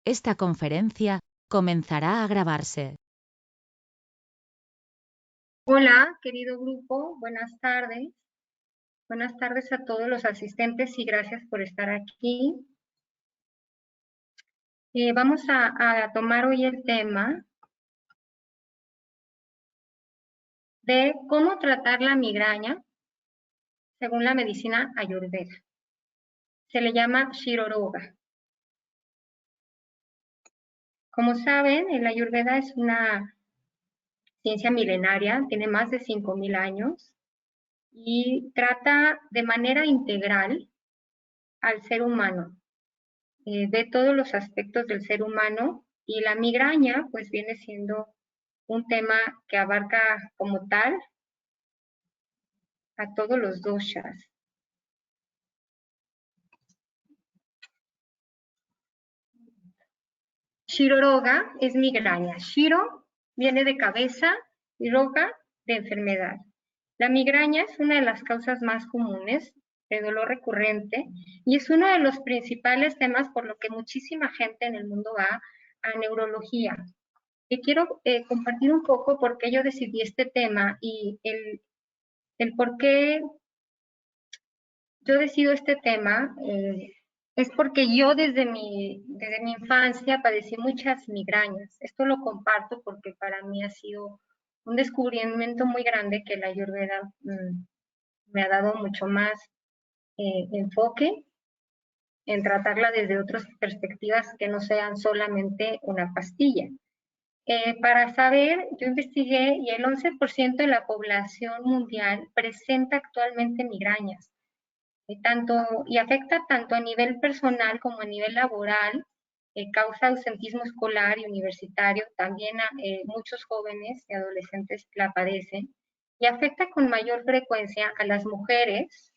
Esta conferencia comenzará a grabarse. Hola, querido grupo, buenas tardes. Buenas tardes a todos los asistentes y gracias por estar aquí. Vamos a tomar hoy el tema de cómo tratar la migraña según la medicina ayurveda. Se le llama Shiroroga. Como saben, el ayurveda es una ciencia milenaria, tiene más de 5.000 años y trata de manera integral al ser humano. Ve todos los aspectos del ser humano y la migraña pues viene siendo un tema que abarca como tal a todos los doshas. Shiroroga es migraña. Shiro viene de cabeza y roga de enfermedad. La migraña es una de las causas más comunes de dolor recurrente y es uno de los principales temas por lo que muchísima gente en el mundo va a neurología. Y quiero compartir un poco por qué yo decidí este tema y el por qué yo decido este tema. Es porque yo desde mi infancia padecí muchas migrañas. Esto lo comparto porque para mí ha sido un descubrimiento muy grande que la Ayurveda me ha dado mucho más enfoque en tratarla desde otras perspectivas que no sean solamente una pastilla. Para saber, yo investigué y el 11% de la población mundial presenta actualmente migrañas. Y afecta tanto a nivel personal como a nivel laboral, causa ausentismo escolar y universitario, también muchos jóvenes y adolescentes la padecen, y afecta con mayor frecuencia a las mujeres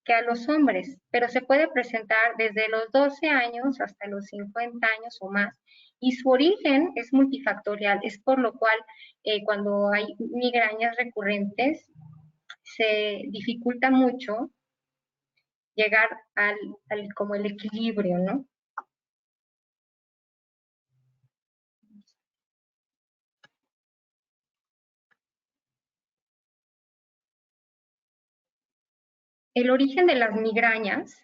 que a los hombres, pero se puede presentar desde los 12 años hasta los 50 años o más, y su origen es multifactorial, es por lo cual cuando hay migrañas recurrentes se dificulta mucho llegar como el equilibrio, ¿no? El origen de las migrañas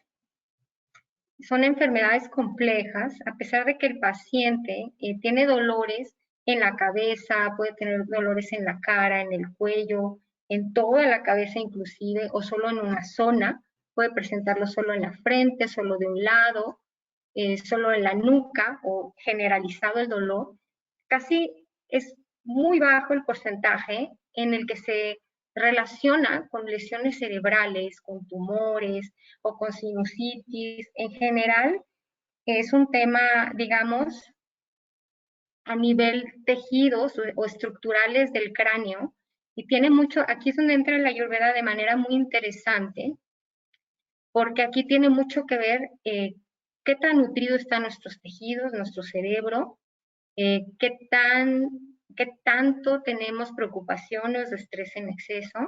son enfermedades complejas, a pesar de que el paciente tiene dolores en la cabeza, puede tener dolores en la cara, en el cuello, en toda la cabeza inclusive, o solo en una zona, puede presentarlo solo en la frente, solo de un lado, solo en la nuca o generalizado el dolor. Casi es muy bajo el porcentaje en el que se relaciona con lesiones cerebrales, con tumores o con sinusitis. En general, es un tema, digamos, a nivel tejidos o estructurales del cráneo y tiene mucho, aquí es donde entra la Ayurveda de manera muy interesante, porque aquí tiene mucho que ver qué tan nutrido están nuestros tejidos, nuestro cerebro, qué tanto tenemos preocupaciones o estrés en exceso,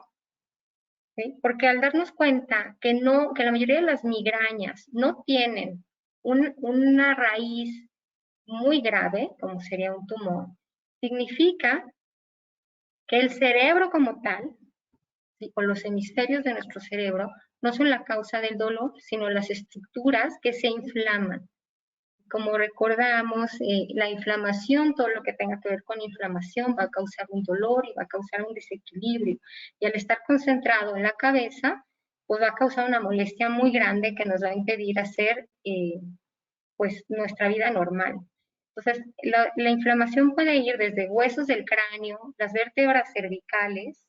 ¿sí? Porque al darnos cuenta que la mayoría de las migrañas no tienen una raíz muy grave, como sería un tumor, significa que el cerebro como tal, ¿sí? O los hemisferios de nuestro cerebro, no son la causa del dolor, sino las estructuras que se inflaman. Como recordamos, la inflamación, todo lo que tenga que ver con inflamación va a causar un dolor y va a causar un desequilibrio. Y al estar concentrado en la cabeza, pues va a causar una molestia muy grande que nos va a impedir hacer pues nuestra vida normal. Entonces, la inflamación puede ir desde huesos del cráneo, las vértebras cervicales,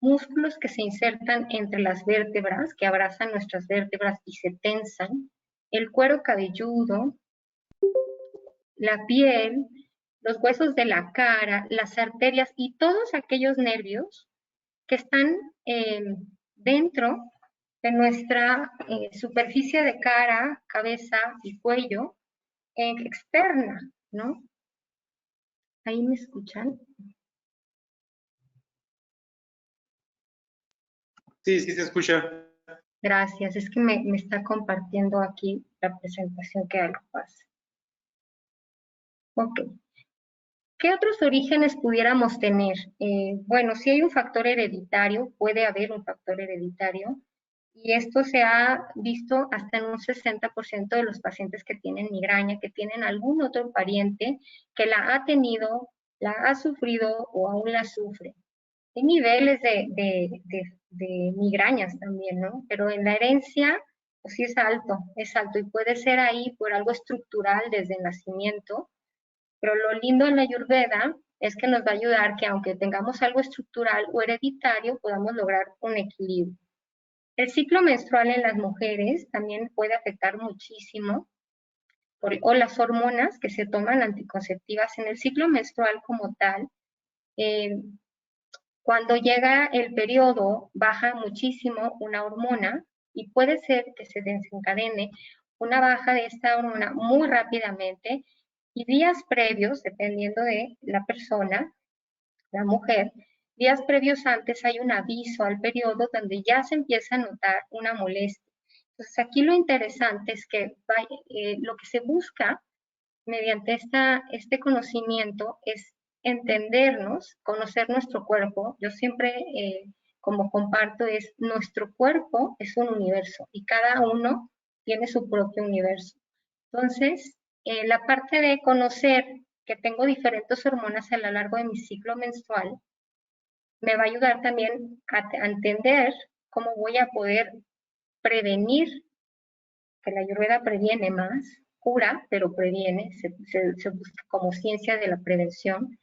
músculos que se insertan entre las vértebras, que abrazan nuestras vértebras y se tensan, el cuero cabelludo, la piel, los huesos de la cara, las arterias y todos aquellos nervios que están dentro de nuestra superficie de cara, cabeza y cuello externa, ¿no? ¿Ahí me escuchan? Sí, sí se escucha. Gracias, es que me está compartiendo aquí la presentación que algo pasa. Ok. ¿Qué otros orígenes pudiéramos tener? Bueno, si hay un factor hereditario, puede haber un factor hereditario, y esto se ha visto hasta en un 60% de los pacientes que tienen migraña, que tienen algún otro pariente que la ha tenido, la ha sufrido o aún la sufre. Hay niveles de migrañas también, ¿no? Pero en la herencia, pues sí es alto, y puede ser ahí por algo estructural desde el nacimiento, pero lo lindo en la Ayurveda es que nos va a ayudar que aunque tengamos algo estructural o hereditario, podamos lograr un equilibrio. El ciclo menstrual en las mujeres también puede afectar muchísimo, o las hormonas que se toman anticonceptivas en el ciclo menstrual como tal. eh, Cuando llega el periodo, baja muchísimo una hormona y puede ser que se desencadene una baja de esta hormona muy rápidamente, y días previos, dependiendo de la persona, la mujer, días previos antes hay un aviso al periodo donde ya se empieza a notar una molestia. Entonces aquí lo interesante es que lo que se busca mediante este conocimiento es entendernos, conocer nuestro cuerpo. Yo siempre, como comparto, es nuestro cuerpo es un universo y cada uno tiene su propio universo. Entonces, la parte de conocer que tengo diferentes hormonas a lo largo de mi ciclo menstrual me va a ayudar también a entender cómo voy a poder prevenir, que la Ayurveda previene más, cura, pero previene, se busca como ciencia de la prevención.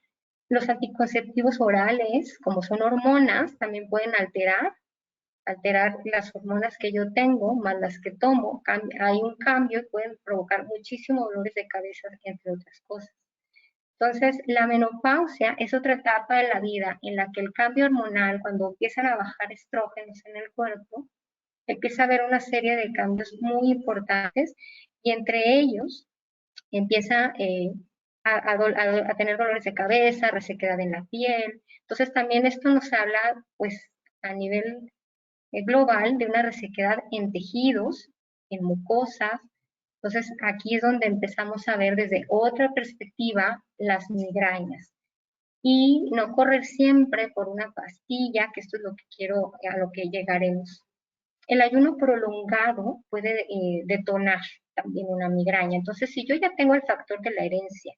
Los anticonceptivos orales, como son hormonas, también pueden alterar las hormonas que yo tengo, más las que tomo. Hay un cambio y pueden provocar muchísimos dolores de cabeza, entre otras cosas. Entonces, la menopausia es otra etapa de la vida en la que el cambio hormonal, cuando empiezan a bajar estrógenos en el cuerpo, empieza a haber una serie de cambios muy importantes, y entre ellos empieza a tener dolores de cabeza, resequedad en la piel. Entonces también esto nos habla, pues, a nivel global de una resequedad en tejidos, en mucosas. Entonces aquí es donde empezamos a ver desde otra perspectiva las migrañas. Y no correr siempre por una pastilla, que esto es lo que quiero, a lo que llegaremos. El ayuno prolongado puede detonar también una migraña. Entonces, si yo ya tengo el factor de la herencia,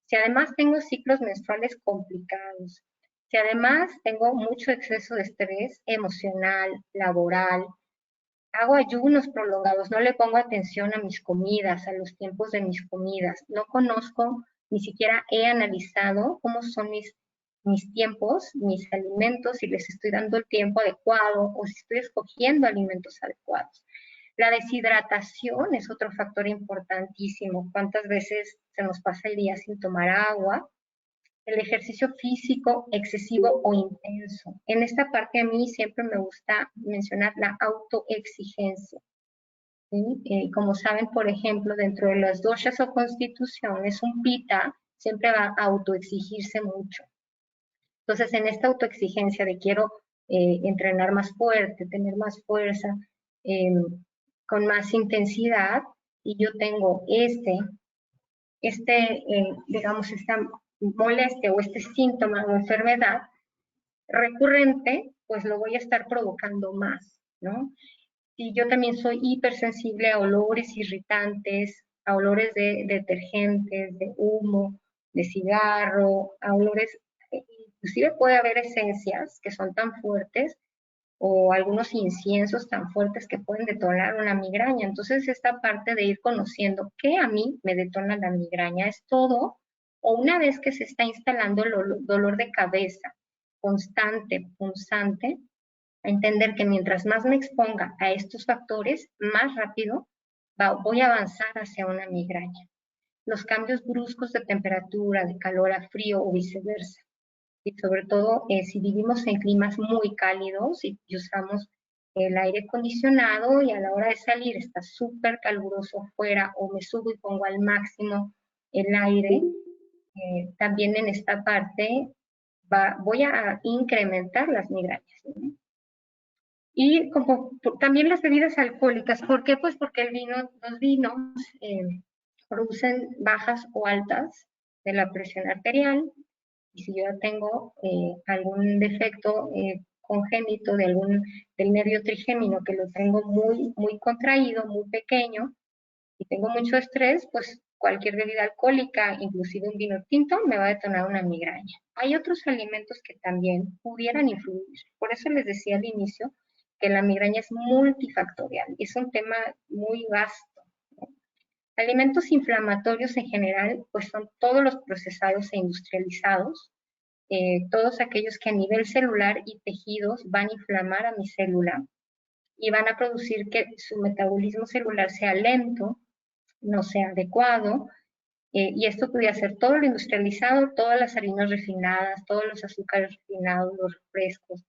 si además tengo ciclos menstruales complicados, si además tengo mucho exceso de estrés emocional, laboral, hago ayunos prolongados, no le pongo atención a mis comidas, a los tiempos de mis comidas, no conozco, ni siquiera he analizado cómo son mis tiempos, mis alimentos, si les estoy dando el tiempo adecuado o si estoy escogiendo alimentos adecuados. La deshidratación es otro factor importantísimo. ¿Cuántas veces se nos pasa el día sin tomar agua? El ejercicio físico excesivo o intenso. En esta parte a mí siempre me gusta mencionar la autoexigencia. ¿Sí? Como saben, por ejemplo, dentro de las doshas o constituciones, un pita siempre va a autoexigirse mucho. Entonces, en esta autoexigencia de quiero entrenar más fuerte, tener más fuerza, eh, con más intensidad, y yo tengo digamos, esta molestia o este síntoma o enfermedad recurrente, pues lo voy a estar provocando más, ¿no? Y yo también soy hipersensible a olores irritantes, a olores de detergentes, de humo, de cigarro, a olores, inclusive puede haber esencias que son tan fuertes o algunos inciensos tan fuertes que pueden detonar una migraña. Entonces, esta parte de ir conociendo qué a mí me detona la migraña es todo, o una vez que se está instalando el dolor de cabeza constante, punzante, a entender que mientras más me exponga a estos factores, más rápido voy a avanzar hacia una migraña. Los cambios bruscos de temperatura, de calor a frío o viceversa. Y sobre todo si vivimos en climas muy cálidos y usamos el aire acondicionado y a la hora de salir está súper caluroso fuera, o me subo y pongo al máximo el aire, también en esta parte voy a incrementar las migrañas, ¿no? Y como también las bebidas alcohólicas. ¿Por qué? Pues porque los vinos producen bajas o altas de la presión arterial, y si yo ya tengo algún defecto congénito del nervio trigémino que lo tengo muy contraído, muy pequeño, y tengo mucho estrés, pues cualquier bebida alcohólica, inclusive un vino tinto, me va a detonar una migraña. Hay otros alimentos que también pudieran influir. Por eso les decía al inicio que la migraña es multifactorial. Es un tema muy vasto, ¿no? Alimentos inflamatorios en general, pues son todos los procesados e industrializados, todos aquellos que a nivel celular y tejidos van a inflamar a mi célula y van a producir que su metabolismo celular sea lento, no sea adecuado, y esto podría ser todo lo industrializado, todas las harinas refinadas, todos los azúcares refinados, los refrescos,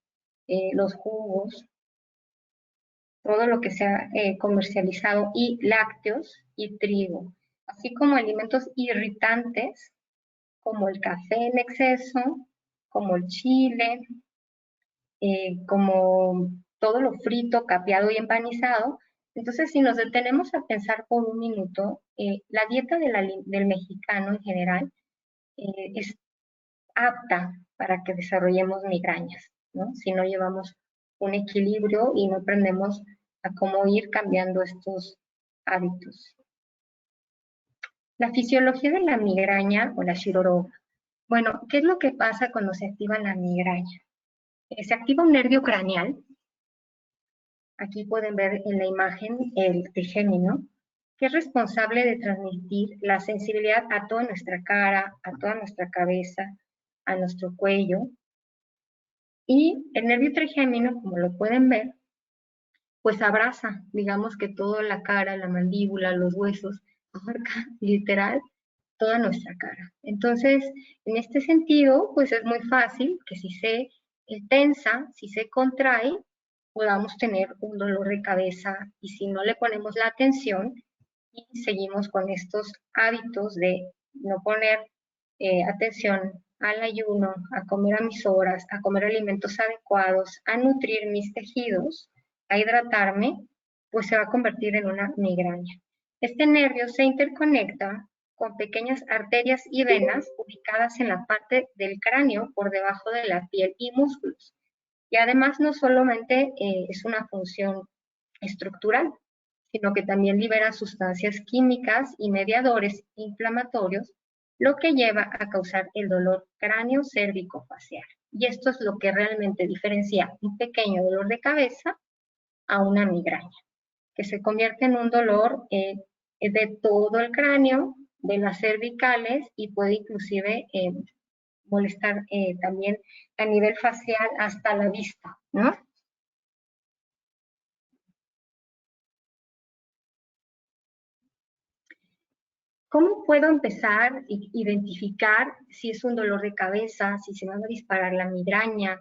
los jugos, todo lo que sea comercializado, y lácteos y trigo, así como alimentos irritantes como el café en exceso, como el chile, como todo lo frito, capeado y empanizado. Entonces, si nos detenemos a pensar por un minuto, la dieta del mexicano en general es apta para que desarrollemos migrañas, ¿no? Si no llevamos un equilibrio y no aprendemos a cómo ir cambiando estos hábitos. La fisiología de la migraña o la shiroroga. Bueno, ¿qué es lo que pasa cuando se activa la migraña? Se activa un nervio craneal. Aquí pueden ver en la imagen el trigémino, que es responsable de transmitir la sensibilidad a toda nuestra cara, a toda nuestra cabeza, a nuestro cuello. Y el nervio trigémino, como lo pueden ver, pues abraza, digamos que toda la cara, la mandíbula, los huesos, abarca literal toda nuestra cara. Entonces, en este sentido, pues es muy fácil que si se tensa, si se contrae, podamos tener un dolor de cabeza, y si no le ponemos la atención y seguimos con estos hábitos de no poner atención al ayuno, a comer a mis horas, a comer alimentos adecuados, a nutrir mis tejidos, a hidratarme, pues se va a convertir en una migraña. Este nervio se interconecta con pequeñas arterias y venas ubicadas en la parte del cráneo por debajo de la piel y músculos. Y además no solamente es una función estructural, sino que también libera sustancias químicas y mediadores inflamatorios, lo que lleva a causar el dolor cráneo-cérvico-facial. Y esto es lo que realmente diferencia un pequeño dolor de cabeza a una migraña, que se convierte en un dolor de todo el cráneo, de las cervicales, y puede inclusive molestar también a nivel facial hasta la vista, ¿no? ¿Cómo puedo empezar a identificar si es un dolor de cabeza, si se me va a disparar la migraña?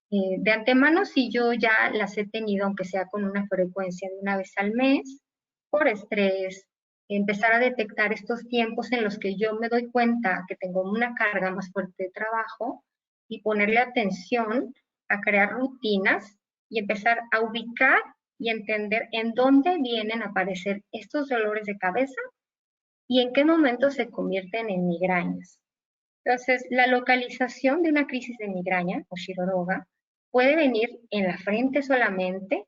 De antemano, si yo ya las he tenido, aunque sea con una frecuencia de una vez al mes, por estrés, empezar a detectar estos tiempos en los que yo me doy cuenta que tengo una carga más fuerte de trabajo, y ponerle atención a crear rutinas y empezar a ubicar y entender en dónde vienen a aparecer estos dolores de cabeza y en qué momento se convierten en migrañas. Entonces, la localización de una crisis de migraña o shiroroga puede venir en la frente solamente,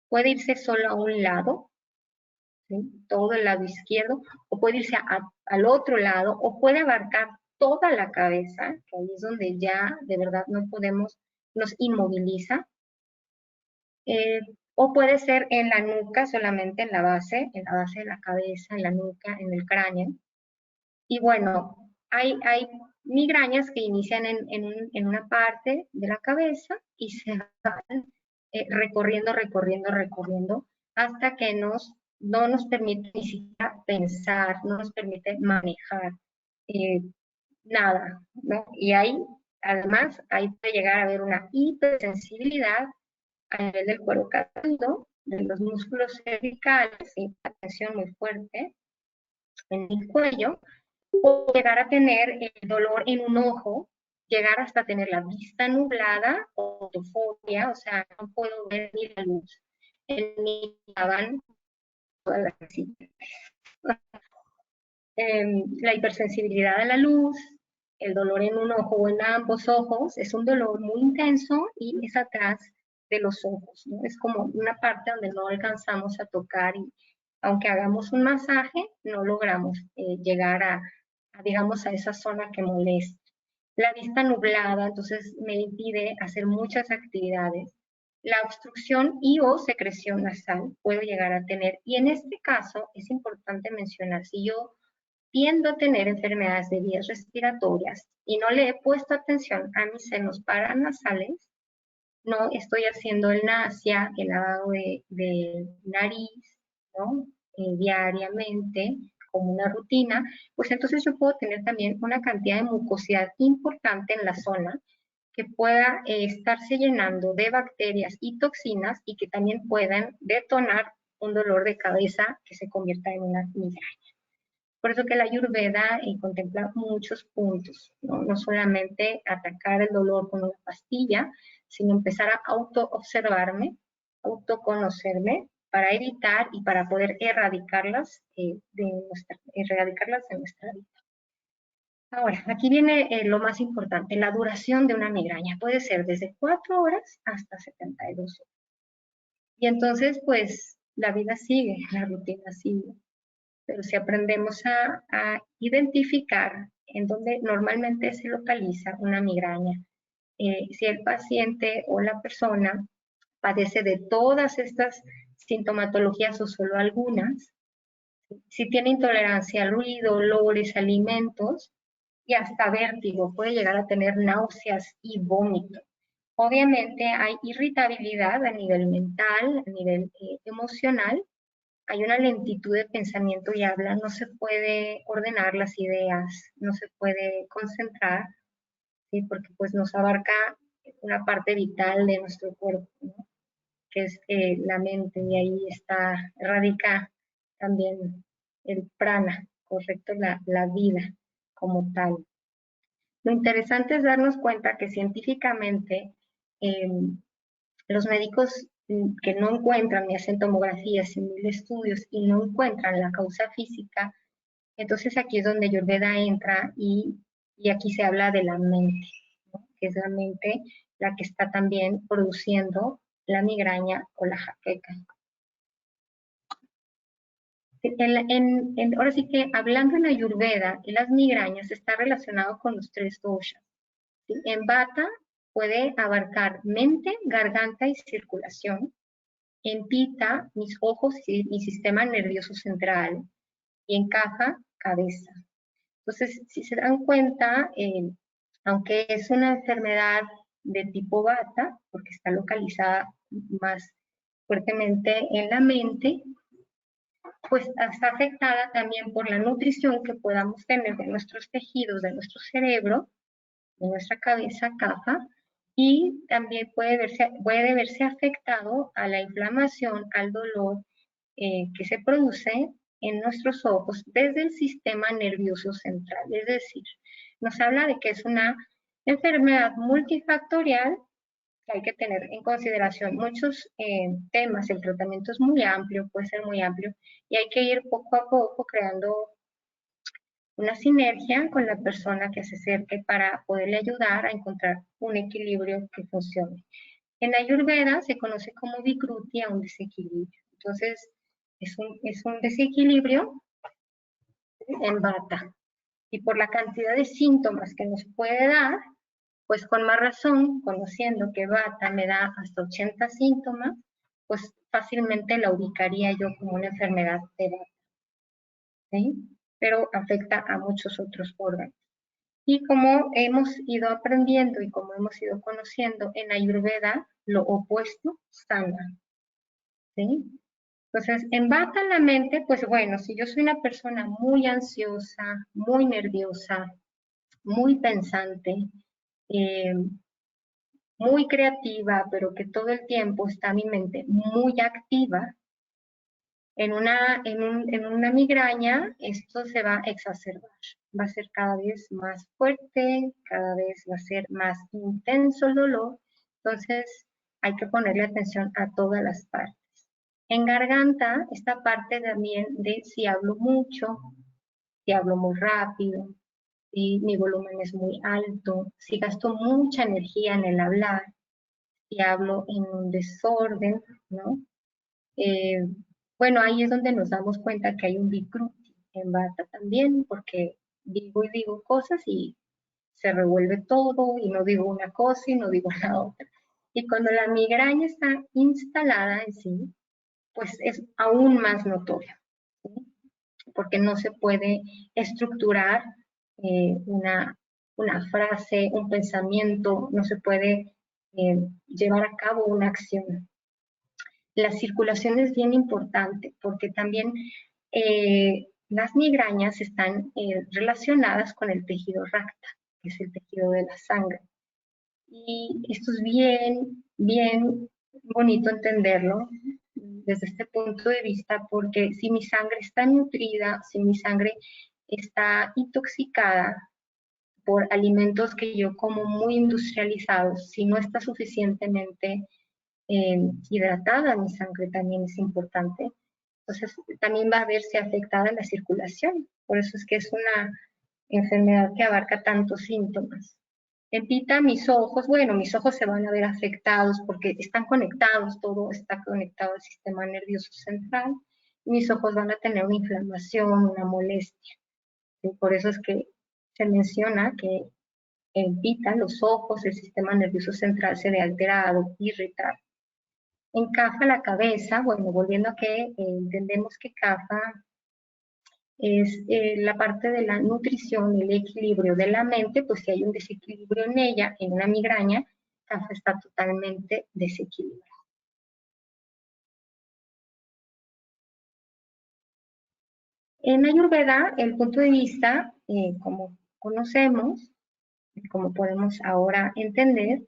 puede irse solo a un lado, ¿sí? Todo el lado izquierdo, o puede irse al otro lado, o puede abarcar toda la cabeza, que ahí es donde ya de verdad no podemos, nos inmoviliza. O puede ser en la nuca, solamente en la base de la cabeza, en la nuca, en el cráneo. Y bueno, hay migrañas que inician en una parte de la cabeza y se van recorriendo, hasta que no nos permite ni siquiera pensar, no nos permite manejar eh, nada, ¿no? Y además, ahí puede llegar a haber una hipersensibilidad a nivel del cuero cabelludo, de los músculos cervicales, una tensión muy fuerte en el cuello, o llegar a tener el dolor en un ojo, llegar hasta tener la vista nublada o fotofobia, o sea, no puedo ver ni la luz. En mi van todas las citas. La hipersensibilidad a la luz, el dolor en un ojo o en ambos ojos, es un dolor muy intenso y es atrás de los ojos, ¿no? Es como una parte donde no alcanzamos a tocar y aunque hagamos un masaje, no logramos llegar digamos, a esa zona que molesta. La vista nublada, entonces me impide hacer muchas actividades. La obstrucción y o secreción nasal puedo llegar a tener. Y en este caso es importante mencionar, si yo tiendo a tener enfermedades de vías respiratorias y no le he puesto atención a mis senos paranasales, no estoy haciendo el nasia, el lavado de nariz, ¿no? Diariamente, como una rutina, pues entonces yo puedo tener también una cantidad de mucosidad importante en la zona que pueda estarse llenando de bacterias y toxinas y que también puedan detonar un dolor de cabeza que se convierta en una migraña. Por eso que la Ayurveda contempla muchos puntos, ¿no? No solamente atacar el dolor con una pastilla, sino empezar a auto-observarme, autoconocerme, para evitar y para poder erradicarlas, erradicarlas de nuestra vida. Ahora, aquí viene lo más importante, la duración de una migraña. Puede ser desde 4 horas hasta 72 horas. Y entonces, pues, la vida sigue, la rutina sigue. Pero si aprendemos a identificar en dónde normalmente se localiza una migraña, si el paciente o la persona padece de todas estas sintomatologías o solo algunas, si tiene intolerancia al ruido, olores, alimentos y hasta vértigo, puede llegar a tener náuseas y vómito. Obviamente hay irritabilidad a nivel mental, a nivel emocional, hay una lentitud de pensamiento y habla, no se puede ordenar las ideas, no se puede concentrar, ¿sí? Porque pues nos abarca una parte vital de nuestro cuerpo, ¿no? Que es la mente, y ahí radica también el prana, correcto, la vida como tal. Lo interesante es darnos cuenta que científicamente los médicos que no encuentran ni hacen tomografías y mil estudios y no encuentran la causa física, entonces aquí es donde Ayurveda entra y aquí se habla de la mente, ¿no? Que es la mente la que está también produciendo la migraña o la jaqueca. Ahora sí que hablando en Ayurveda, las migrañas está relacionado con los 3 doshas. ¿Sí? En Vata puede abarcar mente, garganta y circulación. En Pitta, mis ojos y mi sistema nervioso central. Y en Kapha, cabeza. Entonces, si se dan cuenta, aunque es una enfermedad de tipo Vata, porque está localizada más fuertemente en la mente, pues está afectada también por la nutrición que podamos tener de nuestros tejidos, de nuestro cerebro, de nuestra cabeza, Kapha, y también puede verse afectado a la inflamación, al dolor que se produce en nuestros ojos desde el sistema nervioso central. Es decir, nos habla de que es una enfermedad multifactorial que hay que tener en consideración muchos temas. El tratamiento es muy amplio, puede ser muy amplio, y hay que ir poco a poco creando una sinergia con la persona que se acerque para poderle ayudar a encontrar un equilibrio que funcione. En Ayurveda se conoce como vikruti a un desequilibrio. Entonces, es un desequilibrio en Vata. Y por la cantidad de síntomas que nos puede dar, pues con más razón, conociendo que Vata me da hasta 80 síntomas, pues fácilmente la ubicaría yo como una enfermedad de Vata. ¿Sí? Pero afecta a muchos otros órganos. Y como hemos ido aprendiendo y como hemos ido conociendo en Ayurveda, lo opuesto sana. ¿Sí? Entonces, en Vata la mente, pues bueno, si yo soy una persona muy ansiosa, muy nerviosa, muy pensante, eh, muy creativa, pero que todo el tiempo está mi mente muy activa, en una migraña esto se va a exacerbar, va a ser cada vez más fuerte, cada vez va a ser más intenso el dolor, entonces hay que ponerle atención a todas las partes. En garganta, esta parte también de si hablo mucho, si hablo muy rápido, si mi volumen es muy alto, si gasto mucha energía en el hablar, si hablo en un desorden, ¿no? Eh, bueno, ahí es donde nos damos cuenta que hay un bikruti en Vata también, porque digo y digo cosas y se revuelve todo y no digo una cosa y no digo la otra. Y cuando la migraña está instalada en sí, pues es aún más notorio, ¿sí? Porque no se puede estructurar una frase, un pensamiento, no se puede llevar a cabo una acción. La circulación es bien importante porque también las migrañas están relacionadas con el tejido racta, que es el tejido de la sangre. Y esto es bien bonito entenderlo desde este punto de vista, porque si mi sangre está nutrida, si mi sangre está intoxicada por alimentos que yo como muy industrializados, si no está suficientemente hidratada mi sangre también es importante. Entonces también va a verse afectada la circulación. Por eso es que es una enfermedad que abarca tantos síntomas. En Pita, mis ojos, bueno, mis ojos se van a ver afectados porque están conectados, todo está conectado al sistema nervioso central. Mis ojos van a tener una inflamación, una molestia. Y por eso es que se menciona que en Pita los ojos, el sistema nervioso central se ve alterado, irritado. En Kapha la cabeza, bueno, volviendo a que entendemos que Kapha es la parte de la nutrición, el equilibrio de la mente, pues si hay un desequilibrio en ella, en una migraña, Kapha está totalmente desequilibrado. En Ayurveda, el punto de vista, como conocemos, como podemos ahora entender,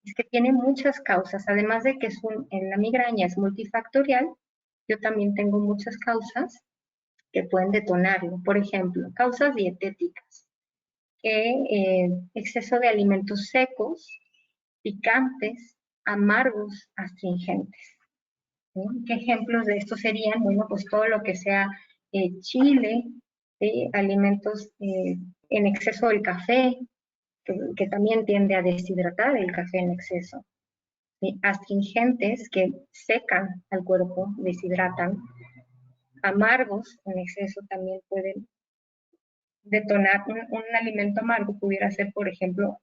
es que tiene muchas causas, además de que en la migraña es multifactorial, yo también tengo muchas causas que pueden detonarlo. Por ejemplo, causas dietéticas, exceso de alimentos secos, picantes, amargos, astringentes. ¿Sí? ¿Qué ejemplos de esto serían? Bueno, pues todo lo que sea chile, alimentos en exceso del café, que también tiende a deshidratar el café en exceso. ¿Sí? Astringentes que secan al cuerpo, deshidratan. Amargos en exceso también pueden detonar un alimento amargo. Pudiera ser, por ejemplo,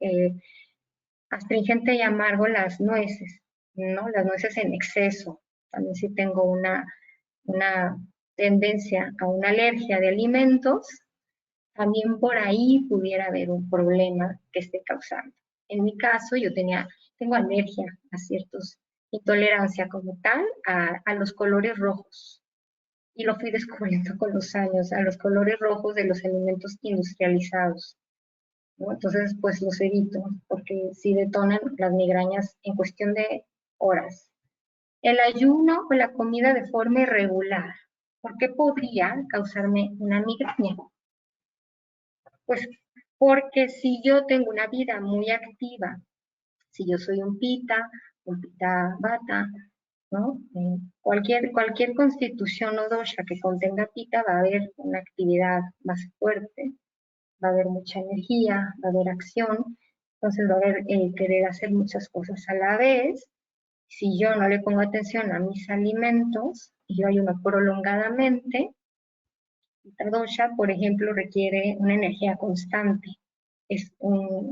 astringente y amargo las nueces, ¿no? Las nueces en exceso. También si tengo una tendencia a una alergia de alimentos, también por ahí pudiera haber un problema que esté causando. En mi caso, tengo alergia a ciertos, intolerancia como tal, a los colores rojos. Y lo fui descubriendo con los años, a los colores rojos de los alimentos industrializados, ¿no? Entonces, pues los evito, porque sí detonan las migrañas en cuestión de horas. El ayuno o la comida de forma irregular, ¿por qué podría causarme una migraña? Pues porque si yo tengo una vida muy activa, si yo soy un pita vata, ¿no? Cualquier constitución o dosha que contenga pita va a haber una actividad más fuerte, va a haber mucha energía, va a haber acción, entonces va a haber querer hacer muchas cosas a la vez. Si yo no le pongo atención a mis alimentos y yo ayuno prolongadamente, Pitta dosha, por ejemplo, requiere una energía constante,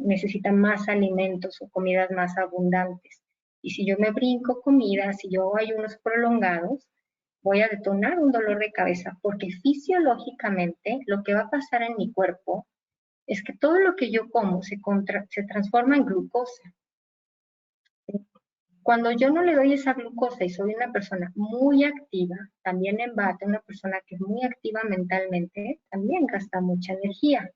necesita más alimentos o comidas más abundantes. Y si yo me brinco comida, si yo hago ayunos prolongados, voy a detonar un dolor de cabeza, porque fisiológicamente lo que va a pasar en mi cuerpo es que todo lo que yo como se transforma en glucosa. Cuando yo no le doy esa glucosa y soy una persona muy activa, también en Vata, una persona que es muy activa mentalmente, también gasta mucha energía.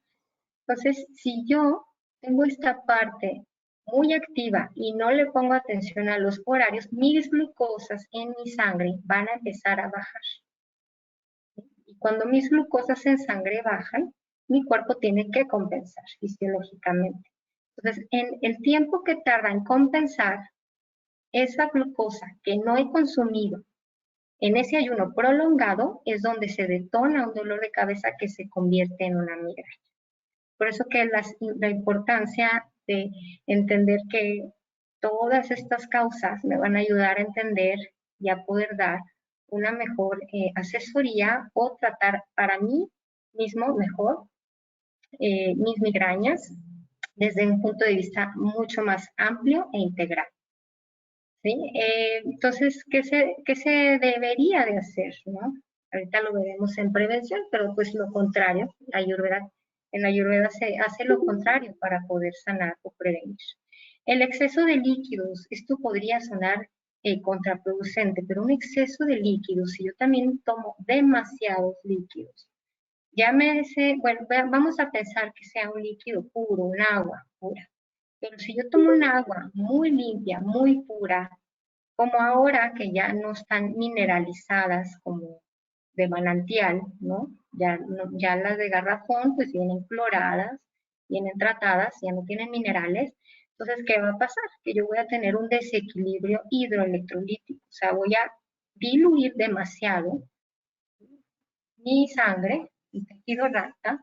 Entonces, si yo tengo esta parte muy activa y no le pongo atención a los horarios, mis glucosas en mi sangre van a empezar a bajar. Y cuando mis glucosas en sangre bajan, mi cuerpo tiene que compensar fisiológicamente. Entonces, en el tiempo que tarda en compensar esa glucosa que no he consumido En ese ayuno prolongado es donde se detona un dolor de cabeza que se convierte en una migraña. Por eso que la importancia de entender que todas estas causas me van a ayudar a entender y a poder dar una mejor asesoría o tratar para mí mismo mejor mis migrañas desde un punto de vista mucho más amplio e integral. ¿Sí? Entonces, ¿qué se debería de hacer? ¿No? Ahorita lo veremos en prevención, pero pues lo contrario, en la Ayurveda se hace lo contrario para poder sanar o prevenir. El exceso de líquidos, esto podría sonar contraproducente, pero un exceso de líquidos, si yo también tomo demasiados líquidos, llámese, bueno, vamos a pensar que sea un líquido puro, un agua pura, pero si yo tomo un agua muy limpia, muy pura, como ahora que ya no están mineralizadas como de manantial, ¿no? Ya las de garrafón pues vienen cloradas, vienen tratadas, ya no tienen minerales. Entonces, ¿qué va a pasar? Que yo voy a tener un desequilibrio hidroelectrolítico, o sea, voy a diluir demasiado mi sangre, mi tejido lacta,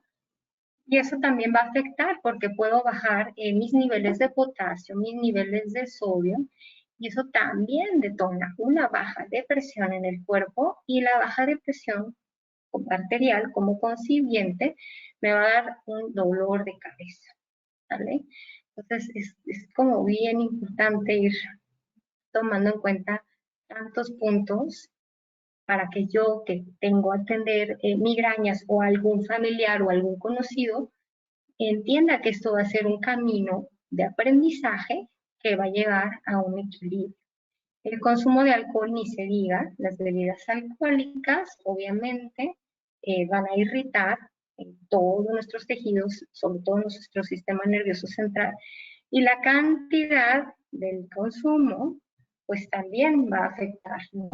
y eso también va a afectar porque puedo bajar mis niveles de potasio, mis niveles de sodio, y eso también detona una baja de presión en el cuerpo, y la baja de presión arterial como consiguiente me va a dar un dolor de cabeza, ¿vale? Entonces es como bien importante ir tomando en cuenta tantos puntos para que yo que tengo a atender migrañas o algún familiar o algún conocido entienda que esto va a ser un camino de aprendizaje que va a llevar a un equilibrio. El consumo de alcohol ni se diga, las bebidas alcohólicas obviamente van a irritar todos nuestros tejidos, sobre todo nuestro sistema nervioso central, y la cantidad del consumo pues también va a afectar, ¿no?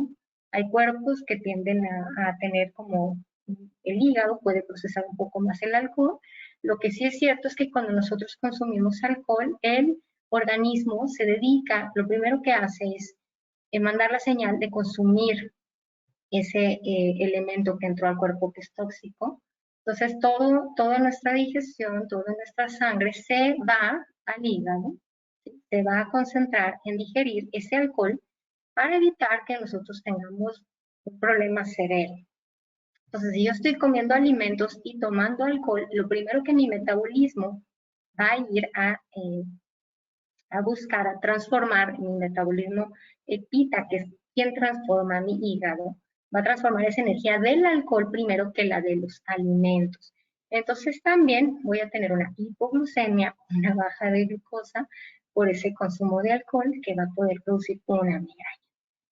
Hay cuerpos que tienden a tener como el hígado puede procesar un poco más el alcohol. Lo que sí es cierto es que cuando nosotros consumimos alcohol, el organismo se dedica, lo primero que hace es mandar la señal de consumir ese elemento que entró al cuerpo que es tóxico. Entonces, toda nuestra digestión, toda nuestra sangre se va al hígado, se va a concentrar en digerir ese alcohol para evitar que nosotros tengamos un problema severo. Entonces, si yo estoy comiendo alimentos y tomando alcohol, lo primero que mi metabolismo va a ir a buscar, a transformar mi metabolismo pita, que es quien transforma mi hígado, va a transformar esa energía del alcohol primero que la de los alimentos. Entonces también voy a tener una hipoglucemia, una baja de glucosa por ese consumo de alcohol que va a poder producir una migraña.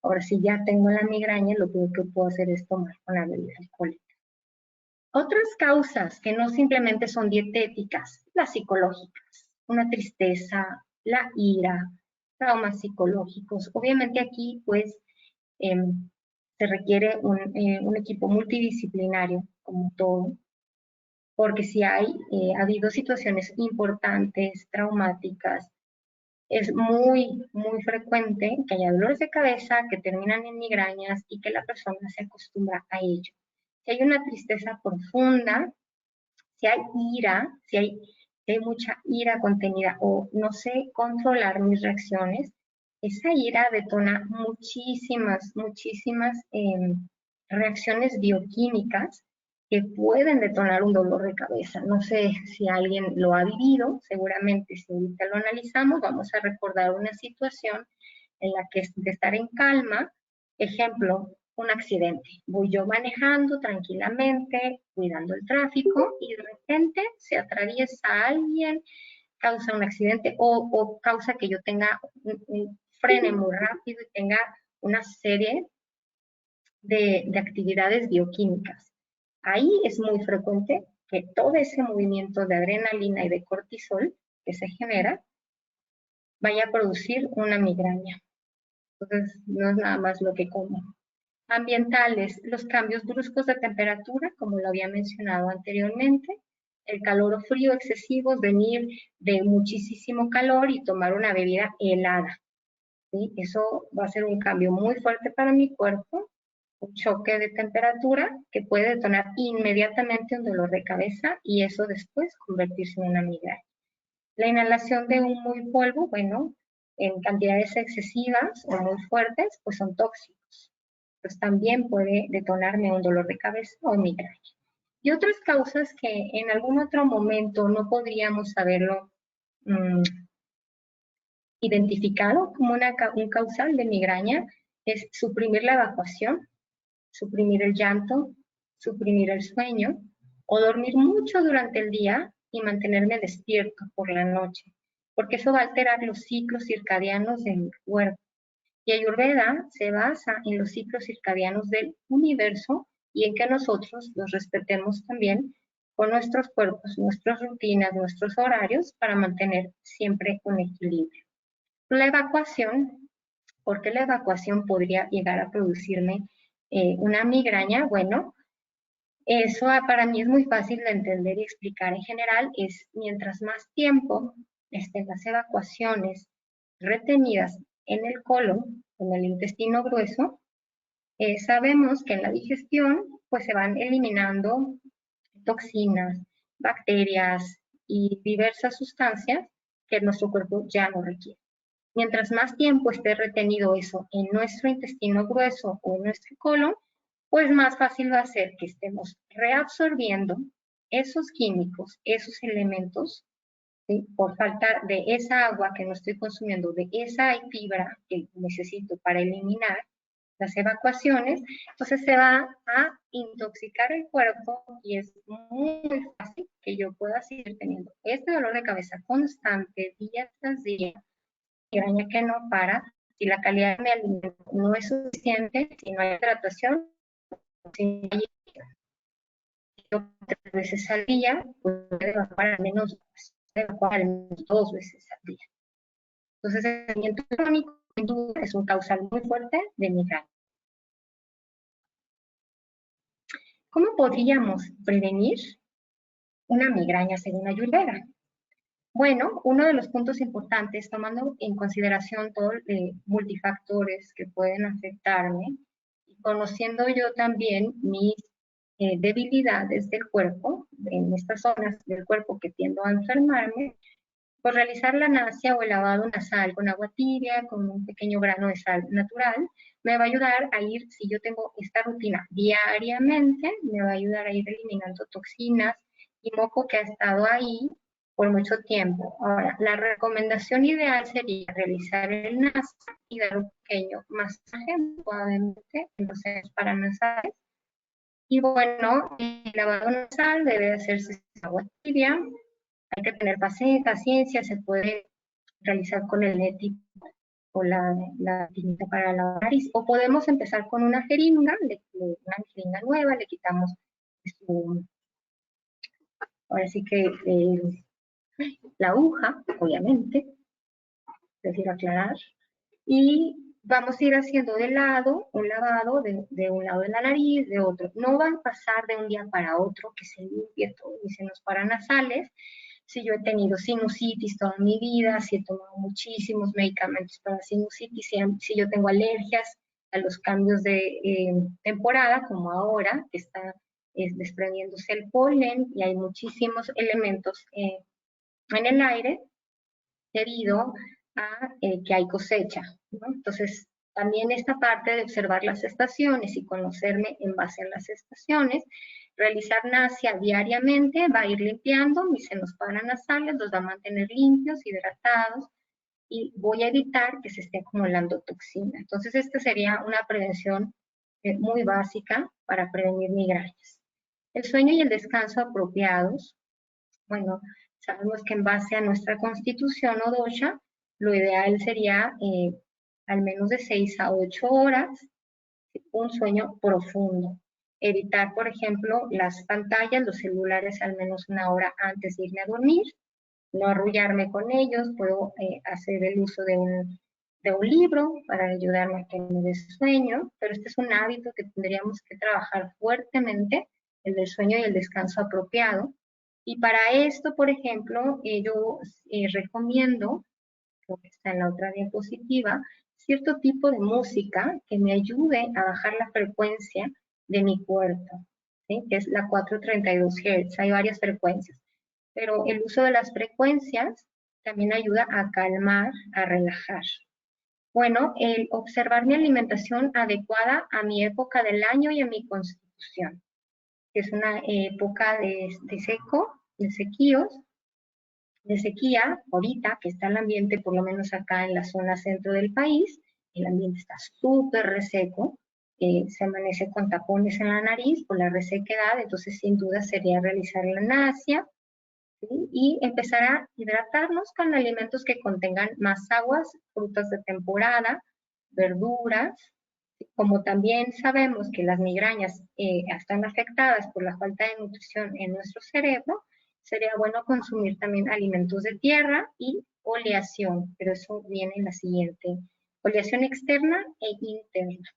Ahora, si ya tengo la migraña, lo peor que puedo hacer es tomar una bebida alcohólica. Otras causas que no simplemente son dietéticas, las psicológicas, una tristeza, la ira, traumas psicológicos. Obviamente aquí pues se requiere un equipo multidisciplinario como todo, porque si ha habido situaciones importantes, traumáticas, es muy, muy frecuente que haya dolores de cabeza que terminan en migrañas y que la persona se acostumbra a ello. Si hay una tristeza profunda, si hay ira, si hay mucha ira contenida o no sé controlar mis reacciones, esa ira detona muchísimas reacciones bioquímicas que pueden detonar un dolor de cabeza. No sé si alguien lo ha vivido, seguramente si ahorita lo analizamos, vamos a recordar una situación en la que de estar en calma, ejemplo, un accidente. Voy yo manejando tranquilamente, cuidando el tráfico y de repente se atraviesa alguien, causa un accidente o causa que yo tenga frene muy rápido y tenga una serie de actividades bioquímicas. Ahí es muy frecuente que todo ese movimiento de adrenalina y de cortisol que se genera vaya a producir una migraña. Entonces, no es nada más lo que como. Ambientales, los cambios bruscos de temperatura, como lo había mencionado anteriormente, el calor o frío excesivo, venir de muchísimo calor y tomar una bebida helada. ¿Sí? Eso va a ser un cambio muy fuerte para mi cuerpo un choque de temperatura que puede detonar inmediatamente un dolor de cabeza y eso después convertirse en una migraña. La inhalación de humo y polvo, bueno, en cantidades excesivas o muy fuertes, pues son tóxicos. Pues también puede detonarme un dolor de cabeza o migraña. Y otras causas que en algún otro momento no podríamos haberlo identificado como un causal de migraña es suprimir la evacuación, suprimir el llanto, suprimir el sueño o dormir mucho durante el día y mantenerme despierto por la noche, porque eso va a alterar los ciclos circadianos de mi cuerpo. Y Ayurveda se basa en los ciclos circadianos del universo y en que nosotros los respetemos también con nuestros cuerpos, nuestras rutinas, nuestros horarios para mantener siempre un equilibrio. La evacuación, ¿por qué la evacuación podría llegar a producirme una migraña? Bueno, eso para mí es muy fácil de entender y explicar en general, es mientras más tiempo estén las evacuaciones retenidas en el colon, en el intestino grueso, sabemos que en la digestión pues se van eliminando toxinas, bacterias y diversas sustancias que nuestro cuerpo ya no requiere. Mientras más tiempo esté retenido eso en nuestro intestino grueso o en nuestro colon, pues más fácil va a ser que estemos reabsorbiendo esos químicos, esos elementos, ¿sí? Por falta de esa agua que no estoy consumiendo, de esa fibra que necesito para eliminar las evacuaciones, entonces se va a intoxicar el cuerpo y es muy fácil que yo pueda seguir teniendo este dolor de cabeza constante día tras día, migraña que no para, si la calidad de mi alimento no es suficiente, si no hay hidratación, si no hay 3 veces al día, pues puede evacuar al menos 2 veces al día. Entonces, el estreñimiento crónico es un causal muy fuerte de migraña. ¿Cómo podríamos prevenir una migraña según Ayurveda? Bueno, uno de los puntos importantes, tomando en consideración todos los multifactores que pueden afectarme, y conociendo yo también mis debilidades del cuerpo, en estas zonas del cuerpo que tiendo a enfermarme, pues realizar la nasia o el lavado nasal con agua tibia, con un pequeño grano de sal natural, me va a ayudar a ir, si yo tengo esta rutina diariamente, me va a ayudar a ir eliminando toxinas y moco que ha estado ahí por mucho tiempo. Ahora, la recomendación ideal sería realizar el nasia y dar un pequeño masaje, suavemente, en los senos paranasales. Y bueno, el lavado nasal debe hacerse con agua tibia. Hay que tener paciencia, se puede realizar con el neti o la tinta para la nariz. O podemos empezar con una jeringa nueva, le quitamos ahora sí que la aguja, obviamente, prefiero aclarar, y vamos a ir haciendo de lado, un lavado de un lado de la nariz, de otro. No van a pasar de un día para otro que se limpie todo mis senos paranasales. Si yo he tenido sinusitis toda mi vida, si he tomado muchísimos medicamentos para sinusitis, si yo tengo alergias a los cambios de temporada, como ahora, que está desprendiéndose el polen y hay muchísimos elementos en el aire debido a que hay cosecha, ¿no? Entonces, también esta parte de observar las estaciones y conocerme en base a las estaciones, realizar nasia diariamente va a ir limpiando mis senos paranasales, los va a mantener limpios, hidratados, y voy a evitar que se esté acumulando toxina. Entonces, esta sería una prevención muy básica para prevenir migrañas. El sueño y el descanso apropiados, bueno, sabemos que en base a nuestra constitución o dosha, lo ideal sería al menos de 6 a 8 horas, un sueño profundo. Evitar, por ejemplo, las pantallas, los celulares al menos 1 hora antes de irme a dormir, no arrullarme con ellos, puedo hacer el uso de un libro para ayudarme a que me dé sueño, pero este es un hábito que tendríamos que trabajar fuertemente, el del sueño y el descanso apropiado. Y para esto, por ejemplo, yo recomiendo, lo que está en la otra diapositiva, cierto tipo de música que me ayude a bajar la frecuencia de mi cuerpo, ¿sí? Que es la 432 Hz. Hay varias frecuencias, pero el uso de las frecuencias también ayuda a calmar, a relajar. Bueno, el observar mi alimentación adecuada a mi época del año y a mi constitución, que es una época de sequía, ahorita que está el ambiente, por lo menos acá en la zona centro del país, el ambiente está súper reseco, se amanece con tapones en la nariz por la resequedad, entonces sin duda sería realizar la nasia, ¿sí? Y empezar a hidratarnos con alimentos que contengan más aguas, frutas de temporada, verduras, como también sabemos que las migrañas están afectadas por la falta de nutrición en nuestro cerebro, sería bueno consumir también alimentos de tierra y oleación, pero eso viene en la siguiente, oleación externa e interna.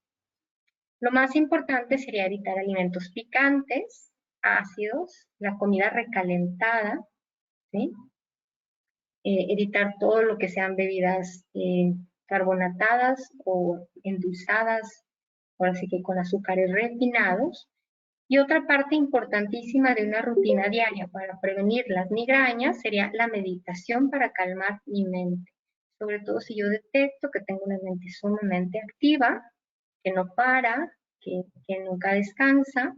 Lo más importante sería evitar alimentos picantes, ácidos, la comida recalentada, ¿sí? Evitar todo lo que sean bebidas carbonatadas o endulzadas, ahora sí que con azúcares refinados. Y otra parte importantísima de una rutina diaria para prevenir las migrañas sería la meditación para calmar mi mente. Sobre todo si yo detecto que tengo una mente sumamente activa, que no para, que nunca descansa.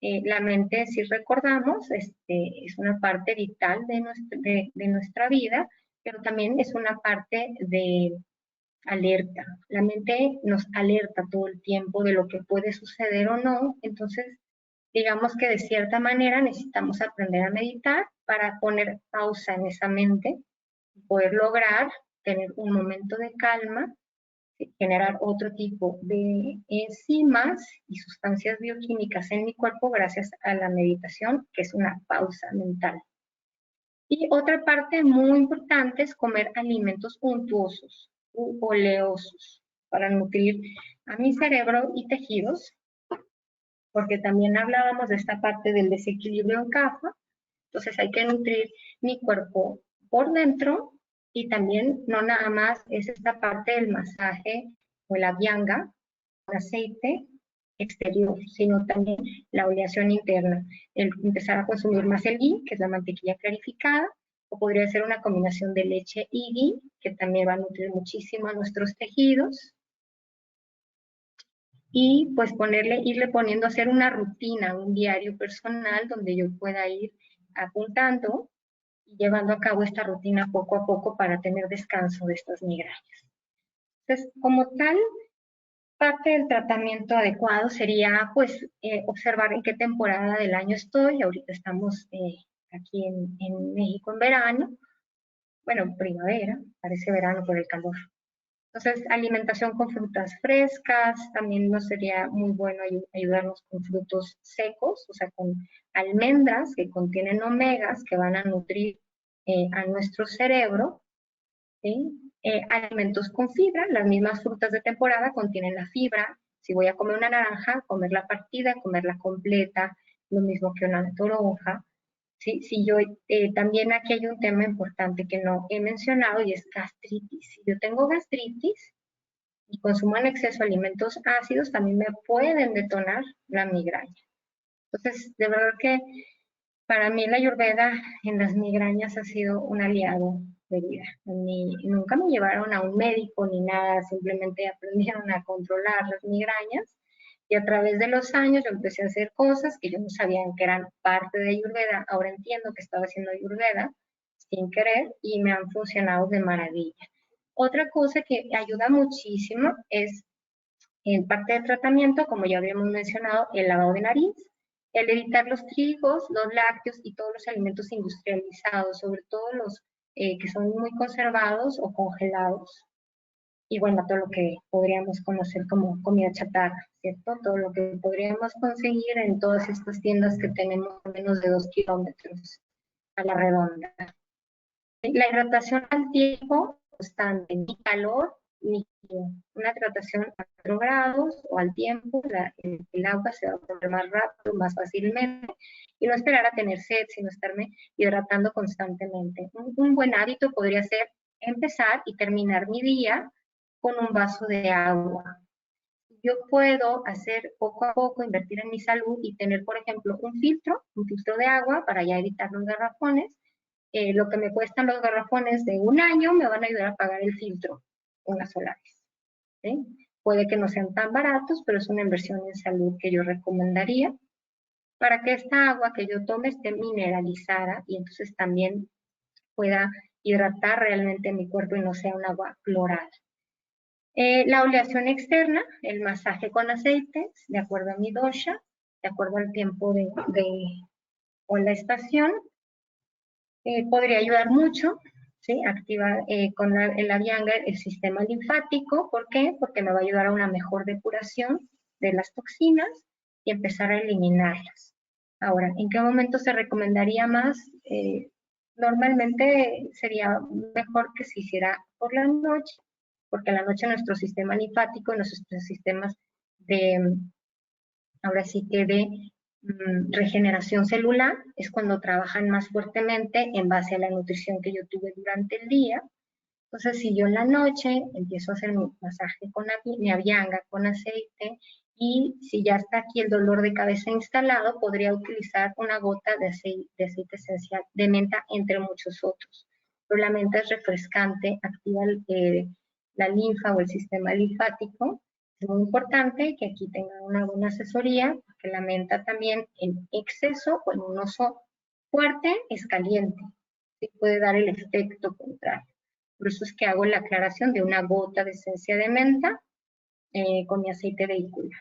La mente, si recordamos, es una parte vital de nuestra vida, pero también es una parte de alerta. La mente nos alerta todo el tiempo de lo que puede suceder o no, entonces digamos que de cierta manera necesitamos aprender a meditar para poner pausa en esa mente, poder lograr tener un momento de calma, generar otro tipo de enzimas y sustancias bioquímicas en mi cuerpo gracias a la meditación, que es una pausa mental. Y otra parte muy importante es comer alimentos untuosos u oleosos para nutrir a mi cerebro y tejidos, porque también hablábamos de esta parte del desequilibrio en CAFA, entonces hay que nutrir mi cuerpo por dentro y también no nada más es esta parte del masaje o la vianga, con aceite exterior, sino también la oleación interna, el empezar a consumir más el ghee, que es la mantequilla clarificada, o podría ser una combinación de leche y ghee, que también va a nutrir muchísimo a nuestros tejidos, y pues irle poniendo a hacer una rutina, un diario personal donde yo pueda ir apuntando y llevando a cabo esta rutina poco a poco para tener descanso de estas migrañas. Entonces, como tal, parte del tratamiento adecuado sería pues observar en qué temporada del año estoy. Ahorita estamos aquí en México en verano, bueno, primavera, parece verano por el calor. Entonces, alimentación con frutas frescas, también nos sería muy bueno ayudarnos con frutos secos, o sea, con almendras que contienen omegas que van a nutrir a nuestro cerebro, ¿sí? Alimentos con fibra, las mismas frutas de temporada contienen la fibra. Si voy a comer una naranja, comerla partida, comerla completa, lo mismo que una toronja. ¿Sí? Si yo, también aquí hay un tema importante que no he mencionado y es gastritis. Si yo tengo gastritis y consumo en exceso alimentos ácidos, también me pueden detonar la migraña. Entonces, de verdad que para mí la Ayurveda en las migrañas ha sido un aliado de vida. Nunca me llevaron a un médico ni nada, simplemente aprendieron a controlar las migrañas y a través de los años yo empecé a hacer cosas que yo no sabía que eran parte de Ayurveda. Ahora entiendo que estaba haciendo Ayurveda sin querer y me han funcionado de maravilla. Otra cosa que ayuda muchísimo es, en parte del tratamiento, como ya habíamos mencionado, el lavado de nariz, el evitar los trigos, los lácteos y todos los alimentos industrializados, sobre todo los que son muy conservados o congelados. Y bueno, todo lo que podríamos conocer como comida chatarra, ¿cierto? Todo lo que podríamos conseguir en todas estas tiendas que tenemos a menos de 2 kilómetros a la redonda. La hidratación al tiempo constante, ni calor ni frío. Una hidratación a 4 grados o al tiempo, el agua se va a poner más rápido, más fácilmente, y no esperar a tener sed, sino estarme hidratando constantemente. Un buen hábito podría ser empezar y terminar mi día con un vaso de agua. Yo puedo hacer poco a poco, invertir en mi salud y tener, por ejemplo, un filtro de agua para ya evitar los garrafones. Lo que me cuestan los garrafones de un año me van a ayudar a pagar el filtro con las solares. ¿Sí? Puede que no sean tan baratos, pero es una inversión en salud que yo recomendaría para que esta agua que yo tome esté mineralizada y entonces también pueda hidratar realmente mi cuerpo y no sea un agua clorada. La oleación externa, el masaje con aceites, de acuerdo a mi dosha, de acuerdo al tiempo o la estación, podría ayudar mucho, ¿sí? Activar con el Abhyanga el sistema linfático. ¿Por qué? Porque me va a ayudar a una mejor depuración de las toxinas y empezar a eliminarlas. Ahora, ¿en qué momento se recomendaría más? Normalmente sería mejor que se hiciera por la noche, porque a la noche nuestro sistema linfático, nuestros sistemas de, ahora sí que de regeneración celular, es cuando trabajan más fuertemente en base a la nutrición que yo tuve durante el día. Entonces, si yo en la noche empiezo a hacer mi masaje con mi Abhyanga con aceite, y si ya está aquí el dolor de cabeza instalado, podría utilizar una gota de aceite esencial de menta, entre muchos otros. Pero la menta es refrescante, activa la linfa o el sistema linfático. Es muy importante que aquí tengan una buena asesoría, porque la menta también en exceso o en un uso fuerte es caliente y puede dar el efecto contrario. Por eso es que hago la aclaración de una gota de esencia de menta con mi aceite vehicular.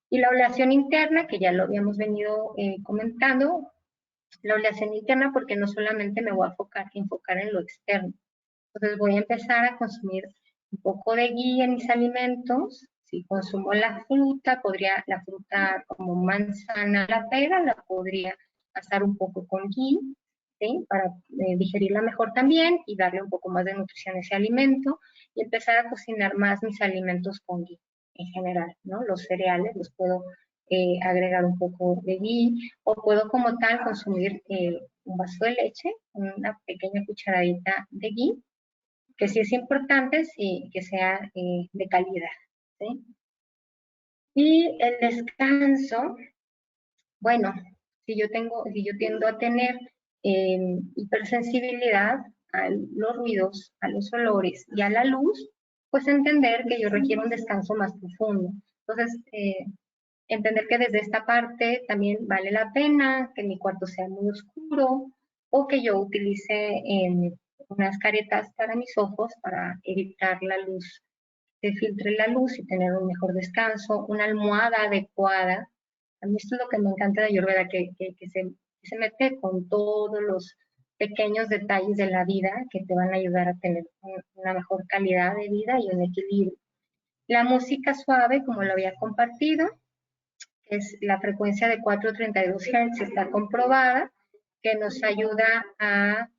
Y la oleación interna, que ya lo habíamos venido comentando, la oleación interna porque no solamente me voy a enfocar en lo externo. Entonces voy a empezar a consumir un poco de ghee en mis alimentos. Si consumo la fruta, la fruta como manzana, la pera, la podría pasar un poco con ghee, ¿sí? Para digerirla mejor también y darle un poco más de nutrición a ese alimento y empezar a cocinar más mis alimentos con ghee en general, ¿no? Los cereales los puedo agregar un poco de ghee o puedo como tal consumir un vaso de leche, una pequeña cucharadita de ghee, que sí es importante, sí, que sea de calidad, ¿sí? Y el descanso, bueno, si yo tiendo a tener hipersensibilidad a los ruidos, a los olores y a la luz, pues entender que yo requiero un descanso más profundo. Entonces, entender que desde esta parte también vale la pena que mi cuarto sea muy oscuro o que yo utilice unas caretas para mis ojos para evitar la luz, que filtre la luz y tener un mejor descanso, una almohada adecuada. A mí esto es lo que me encanta de Ayurveda, que se mete con todos los pequeños detalles de la vida que te van a ayudar a tener una mejor calidad de vida y un equilibrio. La música suave, como lo había compartido, es la frecuencia de 432 Hz, está comprobada, que nos ayuda a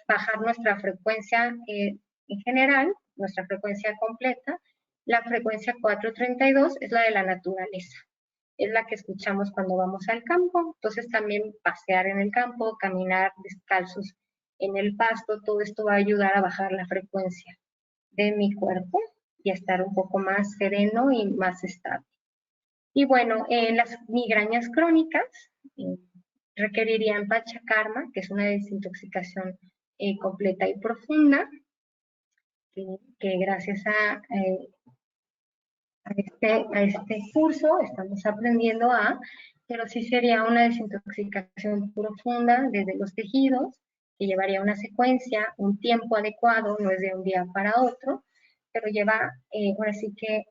bajar nuestra frecuencia en general, nuestra frecuencia completa. La frecuencia 432 es la de la naturaleza, es la que escuchamos cuando vamos al campo. Entonces también pasear en el campo, caminar descalzos en el pasto, todo esto va a ayudar a bajar la frecuencia de mi cuerpo y a estar un poco más sereno y más estable. Y bueno, las migrañas crónicas requerirían panchakarma, que es una desintoxicación completa y profunda, que gracias a este curso estamos aprendiendo pero sí sería una desintoxicación profunda desde los tejidos, que llevaría una secuencia, un tiempo adecuado, no es de un día para otro, pero lleva ahora sí que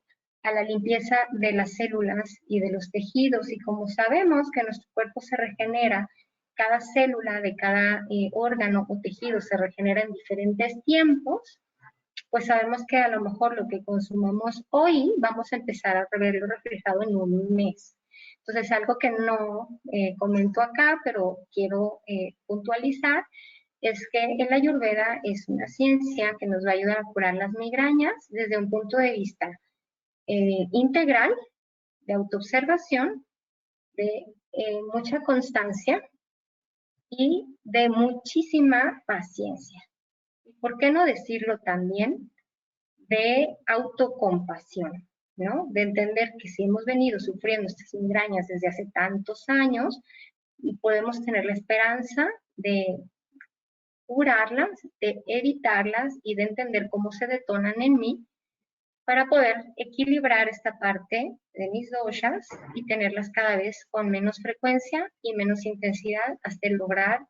a la limpieza de las células y de los tejidos, y como sabemos que nuestro cuerpo se regenera, cada célula de cada órgano o tejido se regenera en diferentes tiempos, pues sabemos que a lo mejor lo que consumamos hoy vamos a empezar a verlo reflejado en un mes. Entonces, algo que no comento acá, pero quiero puntualizar, es que el Ayurveda es una ciencia que nos va a ayudar a curar las migrañas desde un punto de vista integral, de autoobservación, de mucha constancia y de muchísima paciencia. ¿Por qué no decirlo también? de autocompasión, ¿no? De entender que si hemos venido sufriendo estas migrañas desde hace tantos años, podemos tener la esperanza de curarlas, de evitarlas y de entender cómo se detonan en mí para poder equilibrar esta parte de mis doshas y tenerlas cada vez con menos frecuencia y menos intensidad hasta lograr,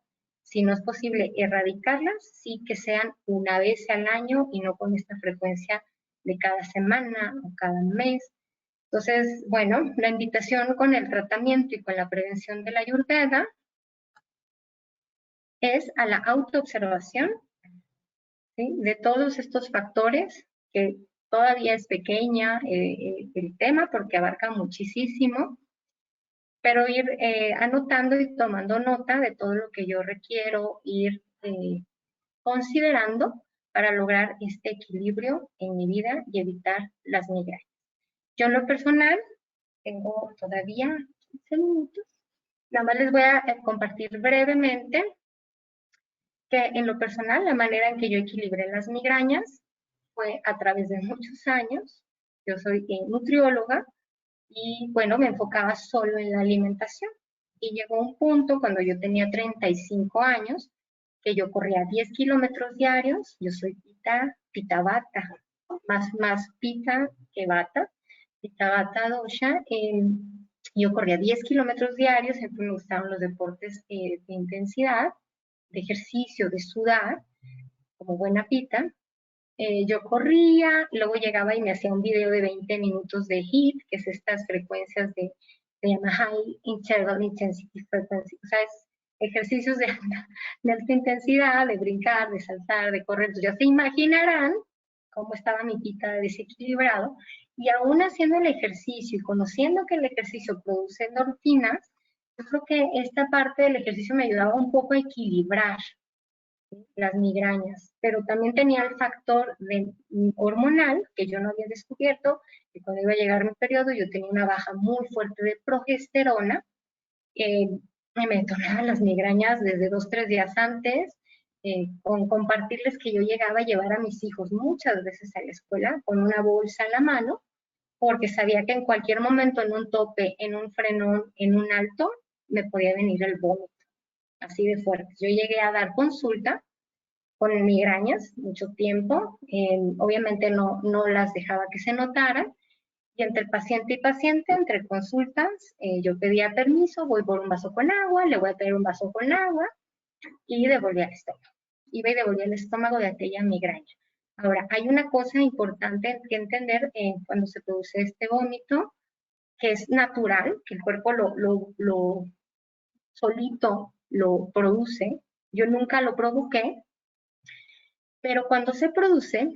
si no es posible, erradicarlas, sí que sean una vez al año y no con esta frecuencia de cada semana o cada mes. Entonces, bueno, la invitación con el tratamiento y con la prevención de la Ayurveda es a la autoobservación, ¿sí?, de todos estos factores, que todavía es pequeña el tema porque abarca muchísimo, pero ir anotando y tomando nota de todo lo que yo requiero ir considerando para lograr este equilibrio en mi vida y evitar las migrañas. Yo en lo personal tengo todavía 15 minutos. Nada más les voy a compartir brevemente que en lo personal la manera en que yo equilibré las migrañas fue a través de muchos años. Yo soy nutrióloga y bueno, me enfocaba solo en la alimentación. Y llegó un punto cuando yo tenía 35 años que yo corría 10 kilómetros diarios. Yo soy pita bata, más pita que bata, pita bata dosha. Yo corría 10 kilómetros diarios, siempre me gustaban los deportes de intensidad, de ejercicio, de sudar, como buena pita. Yo corría, luego llegaba y me hacía un video de 20 minutos de HIIT, que es estas frecuencias se llama High Interval Intensity Frequency, o sea, es ejercicios de alta intensidad, de brincar, de saltar, de correr. Entonces ya se imaginarán cómo estaba mi pita desequilibrado, y aún haciendo el ejercicio y conociendo que el ejercicio produce endorfinas, yo creo que esta parte del ejercicio me ayudaba un poco a equilibrar las migrañas, pero también tenía el factor hormonal que yo no había descubierto, que cuando iba a llegar mi periodo yo tenía una baja muy fuerte de progesterona, y me detonaban las migrañas desde 2, 3 días antes, con compartirles que yo llegaba a llevar a mis hijos muchas veces a la escuela con una bolsa en la mano, porque sabía que en cualquier momento, en un tope, en un frenón, en un alto, me podía venir el vómito, así de fuerte. Yo llegué a dar consulta con migrañas mucho tiempo, obviamente no las dejaba que se notaran, y entre paciente y paciente, entre consultas, yo pedía permiso, voy por un vaso con agua, le voy a pedir un vaso con agua, y devolvía el estómago. Iba y devolvía el estómago de aquella migraña. Ahora, hay una cosa importante que entender cuando se produce este vómito, que es natural, que el cuerpo lo solito lo produce. Yo nunca lo provoqué, pero cuando se produce,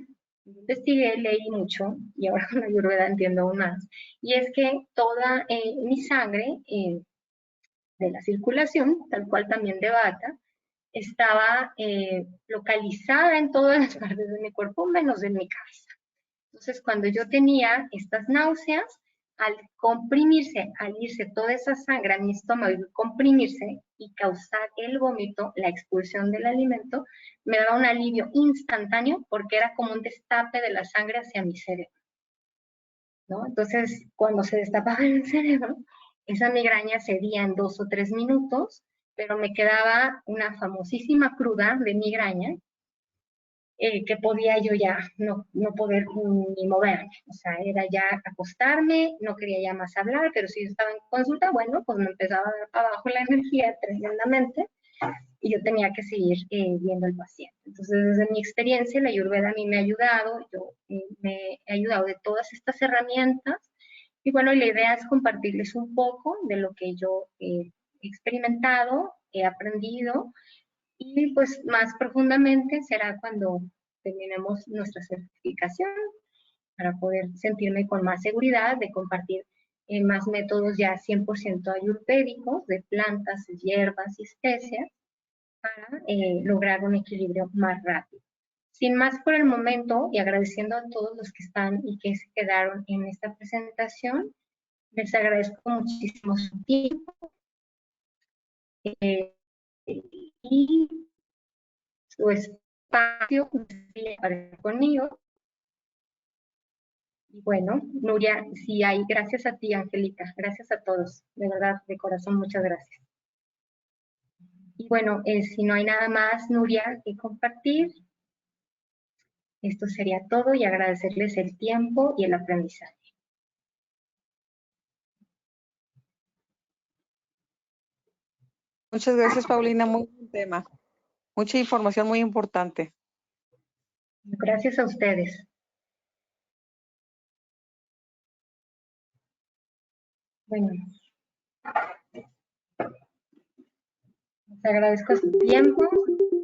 investigué, leí mucho, y ahora con la Ayurveda entiendo aún más, y es que toda mi sangre de la circulación, tal cual también de Vata, estaba localizada en todas las partes de mi cuerpo, menos en mi cabeza. Entonces, cuando yo tenía estas náuseas, al comprimirse, al irse toda esa sangre a mi estómago y comprimirse y causar el vómito, la expulsión del alimento, me daba un alivio instantáneo porque era como un destape de la sangre hacia mi cerebro, ¿no? Entonces, cuando se destapaba el cerebro, esa migraña cedía en 2 o 3 minutos, pero me quedaba una famosísima cruda de migraña, que podía yo ya no poder ni moverme. O sea, era ya acostarme, no quería ya más hablar, pero si yo estaba en consulta, bueno, pues me empezaba a dar para abajo la energía tremendamente y yo tenía que seguir viendo al paciente. Entonces, desde mi experiencia, la Ayurveda a mí me ha ayudado, yo me he ayudado de todas estas herramientas, y bueno, la idea es compartirles un poco de lo que yo he experimentado, he aprendido, y pues más profundamente será cuando terminemos nuestra certificación para poder sentirme con más seguridad de compartir más métodos ya 100% ayurvédicos de plantas, hierbas y especias para lograr un equilibrio más rápido. Sin más por el momento, y agradeciendo a todos los que están y que se quedaron en esta presentación, les agradezco muchísimo su tiempo y su espacio para conmigo. Y bueno, Nuria, sí hay, gracias a ti, Angélica, gracias a todos, de verdad, de corazón, muchas gracias. Y bueno, si no hay nada más, Nuria, que compartir, esto sería todo y agradecerles el tiempo y el aprendizaje. Muchas gracias, Paulina. Muy buen tema. Mucha información muy importante. Gracias a ustedes. Bueno, les agradezco su tiempo.